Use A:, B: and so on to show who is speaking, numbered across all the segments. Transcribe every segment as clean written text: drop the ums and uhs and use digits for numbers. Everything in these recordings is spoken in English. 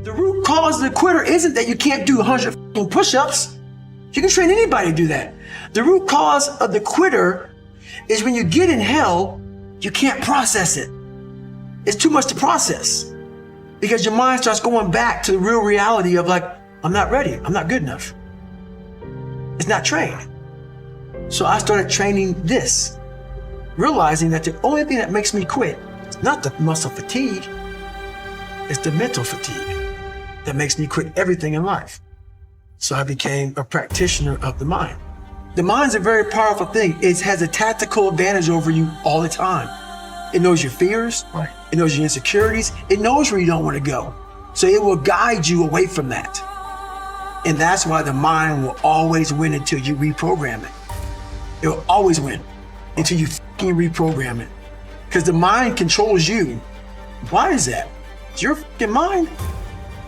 A: The root cause of the quitter isn't that you can't do 100 push-ups. You can train anybody to do that. The root cause of the quitter is when you get in hell, you can't process it. It's too much to process because your mind starts going back to the real reality of like, I'm not ready. I'm not good enough. It's not trained. So I started training this, realizing that the only thing that makes me quit is not the muscle fatigue, it's the mental fatigue that makes me quit everything in life. So I became a practitioner of the mind. The mind's a very powerful thing. It has a tactical advantage over you all the time. It knows your fears. Right. It knows your insecurities. It knows where you don't want to go. So it will guide you away from that. And that's why the mind will always win until you reprogram it. It will always win until you fucking reprogram it. Because the mind controls you. Why is that? It's your fucking mind.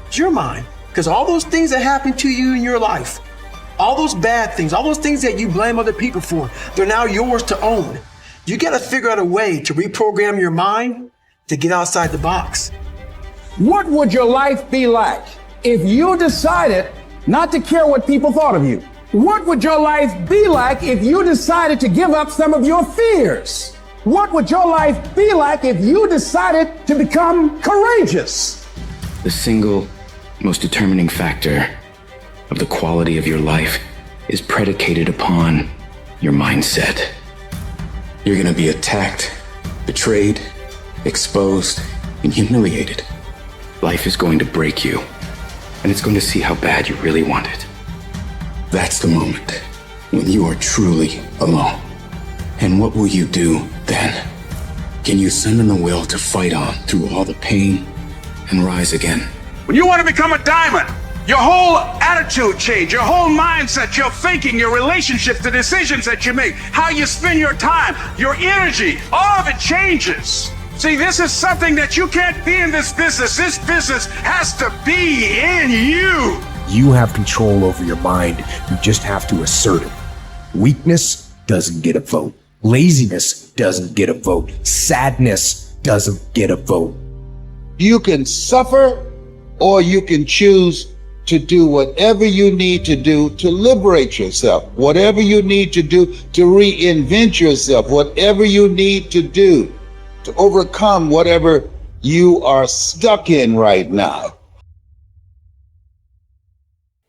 A: It's your mind. Because all those things that happen to you in your life, all those bad things, all those things that you blame other people for, they're now yours to own. You got to figure out a way to reprogram your mind to get outside the box.
B: What would your life be like if you decided not to care what people thought of you? What would your life be like if you decided to give up some of your fears? What would your life be like if you decided to become courageous?
C: The single most determining factor of the quality of your life is predicated upon your mindset. You're gonna be attacked, betrayed, exposed, and humiliated. Life is going to break you, and it's going to see how bad you really want it. That's the moment when you are truly alone. And what will you do then? Can you summon the will to fight on through all the pain and rise again?
D: When you want to become a diamond, your whole attitude change, your whole mindset, your thinking, your relationships, the decisions that you make, how you spend your time, your energy, all of it changes. See, this is something that you can't be in this business. This business has to be in you.
E: You have control over your mind. You just have to assert it. Weakness doesn't get a vote. Laziness doesn't get a vote. Sadness doesn't get a vote.
F: You can suffer, or you can choose to do whatever you need to do to liberate yourself, whatever you need to do to reinvent yourself, whatever you need to do to overcome whatever you are stuck in right now.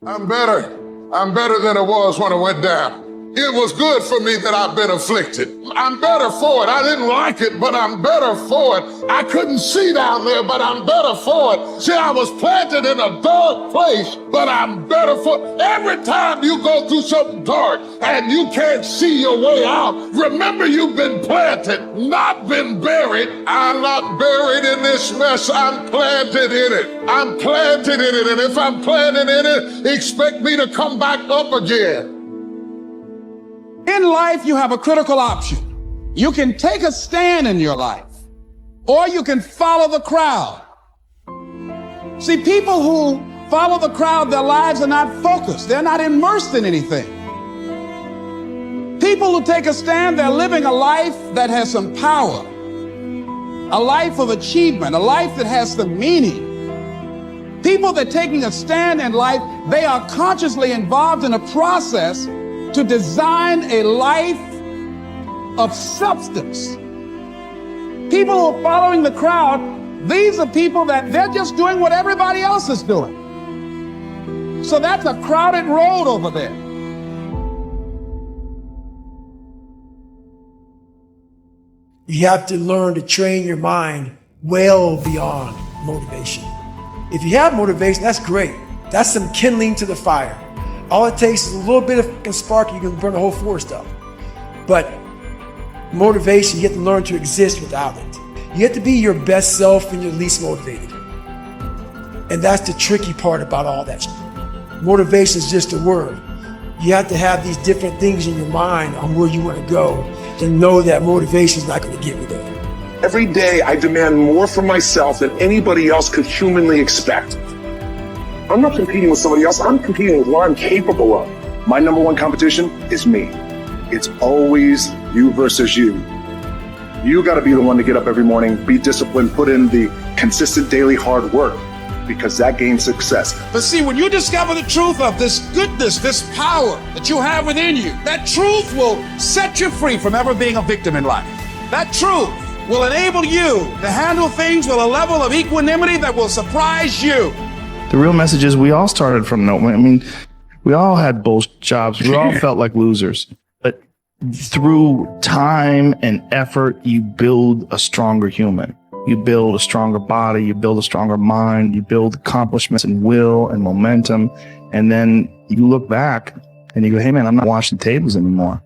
G: I'm better. I'm better than I was when I went down. It was good for me that I've been afflicted. I'm better for it. I didn't like it, but I'm better for it. I couldn't see down there, but I'm better for it. See, I was planted in a dark place, but I'm better for it. Every time you go through something dark and you can't see your way out, remember you've been planted, not been buried. I'm not buried in this mess. I'm planted in it. I'm planted in it. And if I'm planted in it, expect me to come back up again.
B: In life, you have a critical option. You can take a stand in your life, or you can follow the crowd. See, people who follow the crowd, their lives are not focused. They're not immersed in anything. People who take a stand, they're living a life that has some power, a life of achievement, a life that has some meaning. People that are taking a stand in life, they are consciously involved in a process to design a life of substance. People who are following the crowd, these are people that they're just doing what everybody else is doing. So that's a crowded road over there.
A: You have to learn to train your mind well beyond motivation. If you have motivation, that's great. That's some kindling to the fire. All it takes is a little bit of spark, you can burn the whole forest up. But motivation, you have to learn to exist without it. You have to be your best self when you're least motivated. And that's the tricky part about all that. Motivation is just a word. You have to have these different things in your mind on where you want to go and know that motivation is not going to get you there.
H: Every day I demand more from myself than anybody else could humanly expect. I'm not competing with somebody else. I'm competing with what I'm capable of. My number one competition is me. It's always you versus you. You got to be the one to get up every morning, be disciplined, put in the consistent daily hard work. because that gains success.
B: But see, when you discover the truth of this goodness, this power that you have within you, that truth will set you free from ever being a victim in life. That truth will enable you to handle things with a level of equanimity that will surprise you.
I: The real message is we all started from no. I mean, we all had bullshit jobs. We all felt like losers. But through time and effort, you build a stronger human. You build a stronger body. You build a stronger mind. You build accomplishments and will and momentum. And then you look back and you go, hey, man, I'm not washing tables anymore.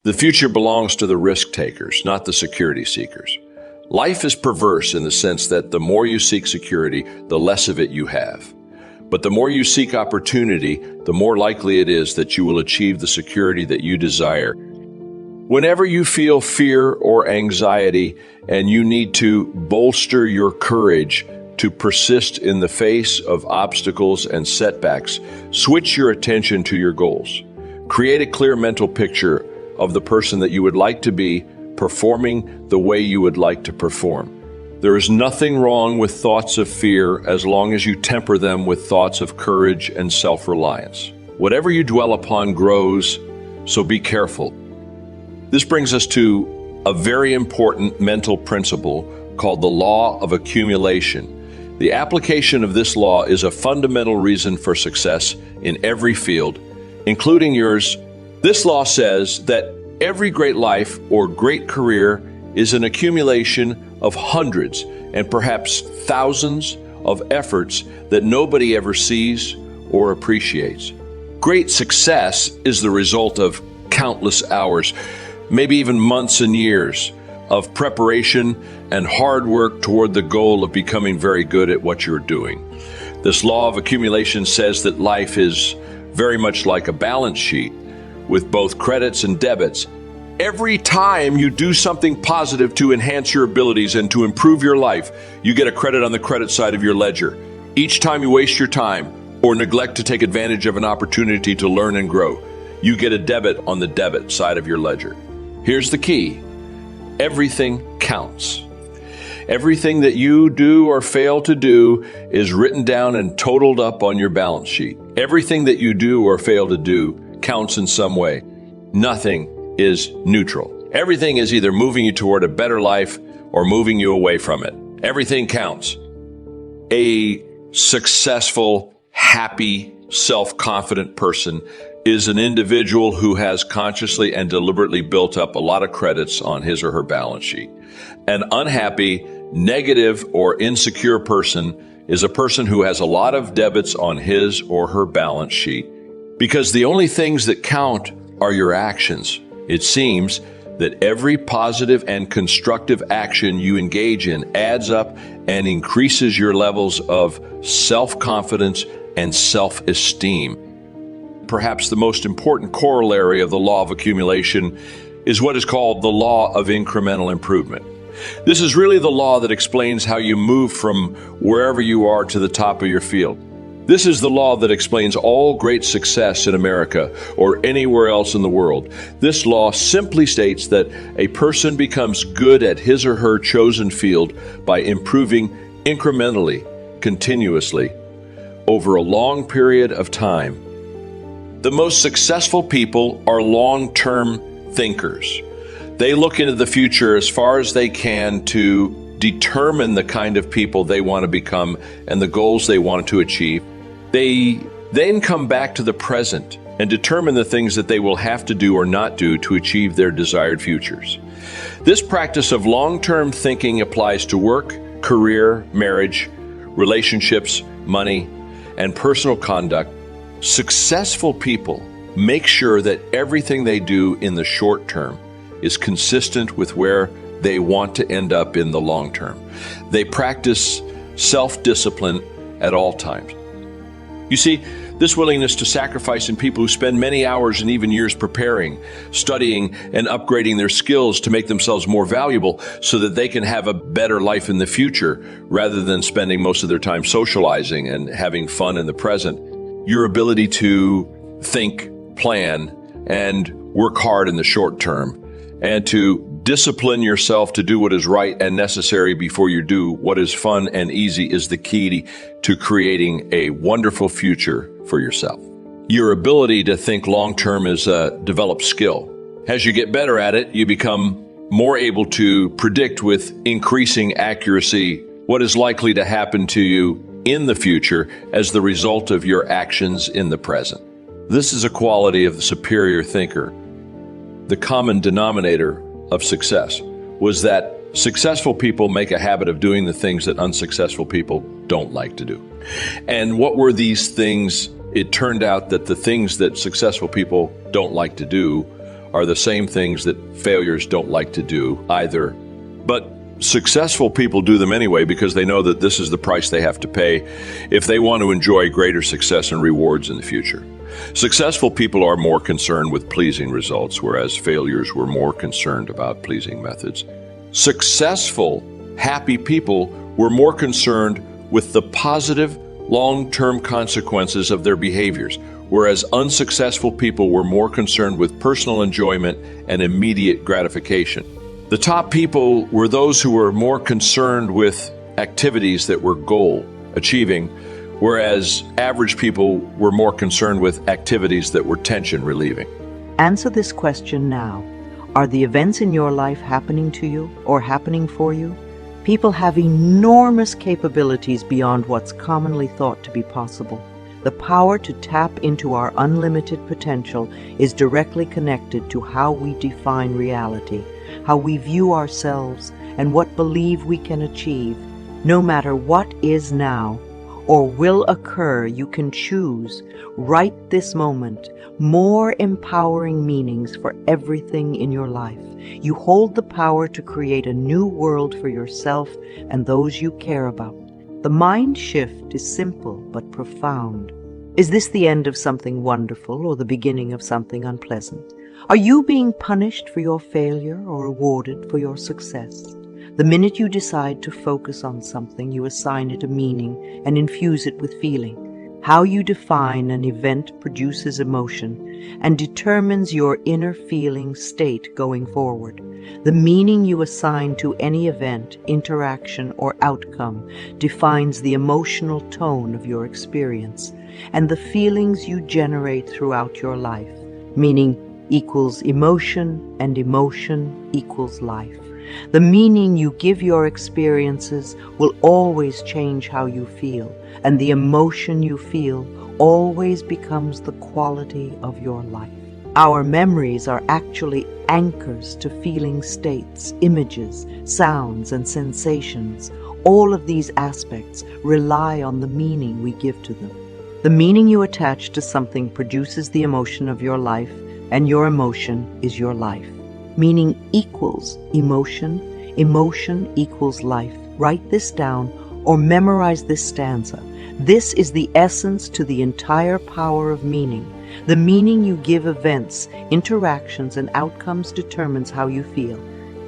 J: The future belongs to the risk takers, not the security seekers. Life is perverse in the sense that the more you seek security, the less of it you have. But the more you seek opportunity, the more likely it is that you will achieve the security that you desire. Whenever you feel fear or anxiety and you need to bolster your courage to persist in the face of obstacles and setbacks, switch your attention to your goals. Create a clear mental picture of the person that you would like to be, performing the way you would like to perform. There is nothing wrong with thoughts of fear as long as you temper them with thoughts of courage and self-reliance. Whatever you dwell upon grows, so be careful. This brings us to a very important mental principle called the law of accumulation. The application of this law is a fundamental reason for success in every field, including yours. This law says that every great life or great career is an accumulation of hundreds and perhaps thousands of efforts that nobody ever sees or appreciates. Great success is the result of countless hours, maybe even months and years of preparation and hard work toward the goal of becoming very good at what you're doing. This law of accumulation says that life is very much like a balance sheet with both credits and debits. Every time you do something positive to enhance your abilities and to improve your life, you get a credit on the credit side of your ledger. Each time you waste your time or neglect to take advantage of an opportunity to learn and grow, you get a debit on the debit side of your ledger. Here's the key. Everything counts. Everything that you do or fail to do is written down and totaled up on your balance sheet. Everything that you do or fail to do counts in some way. Nothing is neutral. Everything is either moving you toward a better life or moving you away from it. Everything counts. A successful, happy, self-confident person is an individual who has consciously and deliberately built up a lot of credits on his or her balance sheet. An unhappy, negative, or insecure person is a person who has a lot of debits on his or her balance sheet. Because the only things that count are your actions. It seems that every positive and constructive action you engage in adds up and increases your levels of self-confidence and self-esteem. Perhaps the most important corollary of the law of accumulation is what is called the law of incremental improvement. This is really the law that explains how you move from wherever you are to the top of your field. This is the law that explains all great success in America or anywhere else in the world. This law simply states that a person becomes good at his or her chosen field by improving incrementally, continuously, over a long period of time. The most successful people are long-term thinkers. They look into the future as far as they can to determine the kind of people they want to become and the goals they want to achieve. They then come back to the present and determine the things that they will have to do or not do to achieve their desired futures. This practice of long-term thinking applies to work, career, marriage, relationships, money, and personal conduct. Successful people make sure that everything they do in the short term is consistent with where they want to end up in the long term. They practice self-discipline at all times. You see, this willingness to sacrifice in people who spend many hours and even years preparing, studying, and upgrading their skills to make themselves more valuable so that they can have a better life in the future rather than spending most of their time socializing and having fun in the present. Your ability to think, plan, and work hard in the short term, and to Discipline yourself to do what is right and necessary before you do what is fun and easy is the key to creating a wonderful future for yourself. Your ability to think long-term is a developed skill. As you get better at it, you become more able to predict with increasing accuracy what is likely to happen to you in the future as the result of your actions in the present. This is a quality of the superior thinker. The common denominator of success was that successful people make a habit of doing the things that unsuccessful people don't like to do. And what were these things? It turned out that the things that successful people don't like to do are the same things that failures don't like to do either. But successful people do them anyway because they know that this is the price they have to pay if they want to enjoy greater success and rewards in the future. Successful people are more concerned with pleasing results, whereas failures were more concerned about pleasing methods. Successful, happy people were more concerned with the positive, long-term consequences of their behaviors, whereas unsuccessful people were more concerned with personal enjoyment and immediate gratification. The top people were those who were more concerned with activities that were goal-achieving, whereas average people were more concerned with activities that were tension-relieving.
K: Answer this question now. Are the events in your life happening to you or happening for you? People have enormous capabilities beyond what's commonly thought to be possible. The power to tap into our unlimited potential is directly connected to how we define reality, how we view ourselves, and what believe we can achieve. No matter what is now or will occur, you can choose, right this moment, more empowering meanings for everything in your life. You hold the power to create a new world for yourself and those you care about. The mind shift is simple but profound. Is this the end of something wonderful or the beginning of something unpleasant? Are you being punished for your failure or rewarded for your success? The minute you decide to focus on something, you assign it a meaning and infuse it with feeling. How you define an event produces emotion and determines your inner feeling state going forward. The meaning you assign to any event, interaction, or outcome defines the emotional tone of your experience and the feelings you generate throughout your life. Meaning equals emotion, and emotion equals life. The meaning you give your experiences will always change how you feel, and the emotion you feel always becomes the quality of your life. Our memories are actually anchors to feeling states, images, sounds, and sensations. All of these aspects rely on the meaning we give to them. The meaning you attach to something produces the emotion of your life, and your emotion is your life. Meaning equals emotion, emotion equals life. Write this down or memorize this stanza. This is the essence to the entire power of meaning. The meaning you give events, interactions, and outcomes determines how you feel.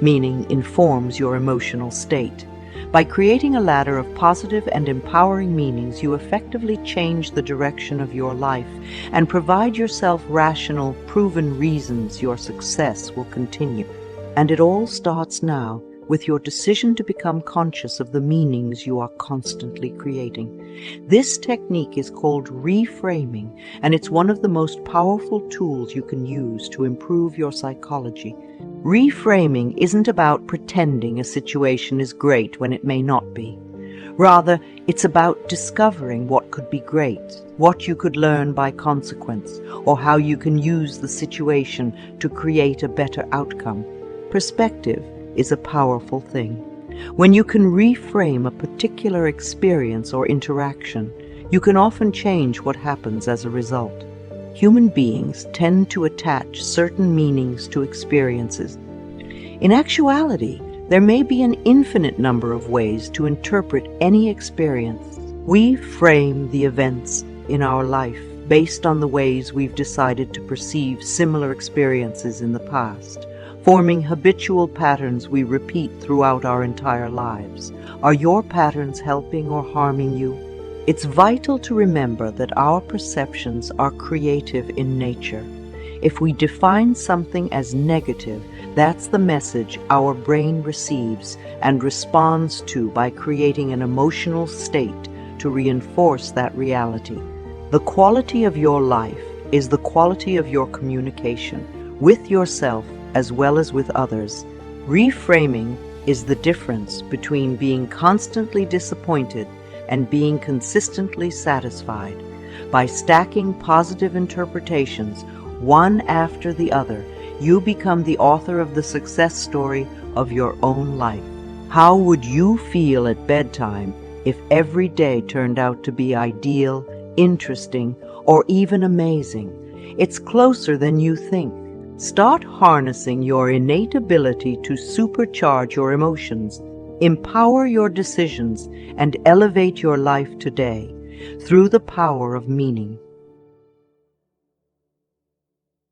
K: Meaning informs your emotional state. By creating a ladder of positive and empowering meanings, you effectively change the direction of your life and provide yourself rational, proven reasons your success will continue. And it all starts now with your decision to become conscious of the meanings you are constantly creating. This technique is called reframing, and it's one of the most powerful tools you can use to improve your psychology. Reframing isn't about pretending a situation is great when it may not be. Rather, it's about discovering what could be great, what you could learn by consequence, or how you can use the situation to create a better outcome. Perspective is a powerful thing. When you can reframe a particular experience or interaction, you can often change what happens as a result. Human beings tend to attach certain meanings to experiences. In actuality, there may be an infinite number of ways to interpret any experience. We frame the events in our life based on the ways we've decided to perceive similar experiences in the past, forming habitual patterns we repeat throughout our entire lives. Are your patterns helping or harming you? It's vital to remember that our perceptions are creative in nature. If we define something as negative, that's the message our brain receives and responds to by creating an emotional state to reinforce that reality. The quality of your life is the quality of your communication with yourself as well as with others. Reframing is the difference between being constantly disappointed and being consistently satisfied. By stacking positive interpretations one after the other, you become the author of the success story of your own life. How would you feel at bedtime if every day turned out to be ideal, interesting, or even amazing? It's closer than you think. Start harnessing your innate ability to supercharge your emotions, empower your decisions, and elevate your life today through the power of meaning.